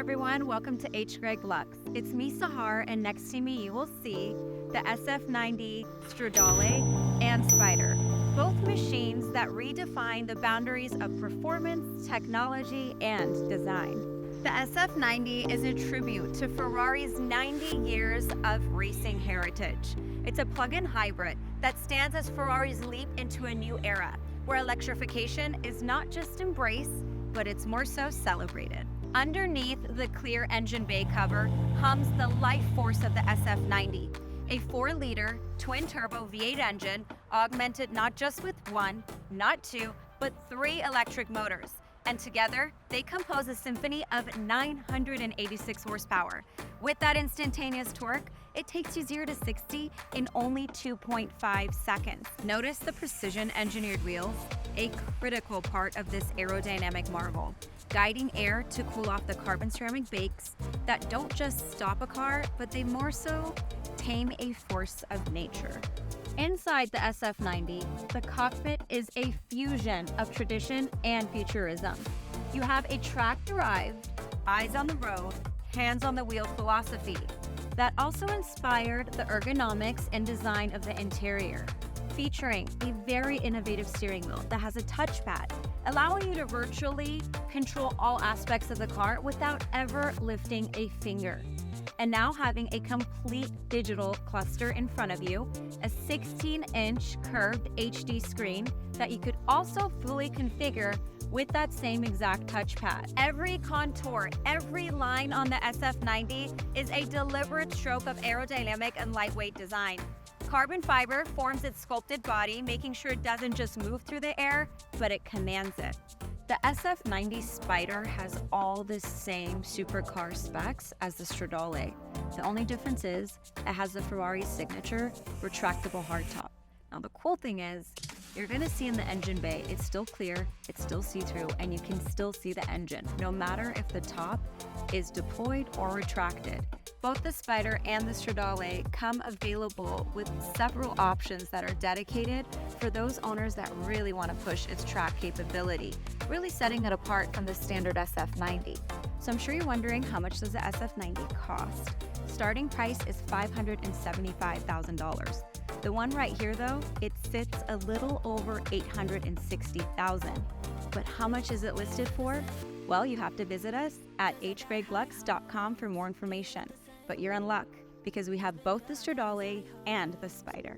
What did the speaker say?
everyone, welcome to HGreg Lux. It's me, Sahar, and next to me you will see the SF90, Stradale, and Spider. Both machines that redefine the boundaries of performance, technology, and design. The SF90 is a tribute to Ferrari's 90 years of racing heritage. It's a plug-in hybrid that stands as Ferrari's leap into a new era, where electrification is not just embraced, but it's more so celebrated. Underneath the clear engine bay cover hums the life force of the SF90, a 4-liter twin-turbo V8 engine augmented not just with one, not two, but 3 electric motors. And together, they compose a symphony of 986 horsepower. With that instantaneous torque, it takes you 0 to 60 in only 2.5 seconds. Notice the precision-engineered wheels, a critical part of this aerodynamic marvel, guiding air to cool off the carbon ceramic bakes that don't just stop a car, but they more so tame a force of nature. Inside the SF90, the cockpit is a fusion of tradition and futurism. You have a track-derived, eyes on the road, hands on the wheel philosophy that also inspired the ergonomics and design of the interior, featuring a very innovative steering wheel that has a touchpad, allowing you to virtually control all aspects of the car without ever lifting a finger. And now having a complete digital cluster in front of you, a 16-inch curved HD screen that you could also fully configure with that same exact touchpad. Every contour, every line on the SF90 is a deliberate stroke of aerodynamic and lightweight design. Carbon fiber forms its sculpted body, making sure it doesn't just move through the air, but it commands it. The SF90 Spider has all the same supercar specs as the Stradale. The only difference is it has the Ferrari signature retractable hardtop. Now the cool thing is, you're gonna see in the engine bay, it's still clear, it's still see-through, and you can still see the engine, no matter if the top is deployed or retracted. Both the Spider and the Stradale come available with several options that are dedicated for those owners that really want to push its track capability, really setting it apart from the standard SF90. So I'm sure you're wondering, how much does the SF90 cost? Starting price is $575,000. The one right here though, it sits a little over $860,000. But how much is it listed for? Well, you have to visit us at hgreglux.com for more information. But you're in luck, because we have both the Stradale and the Spider.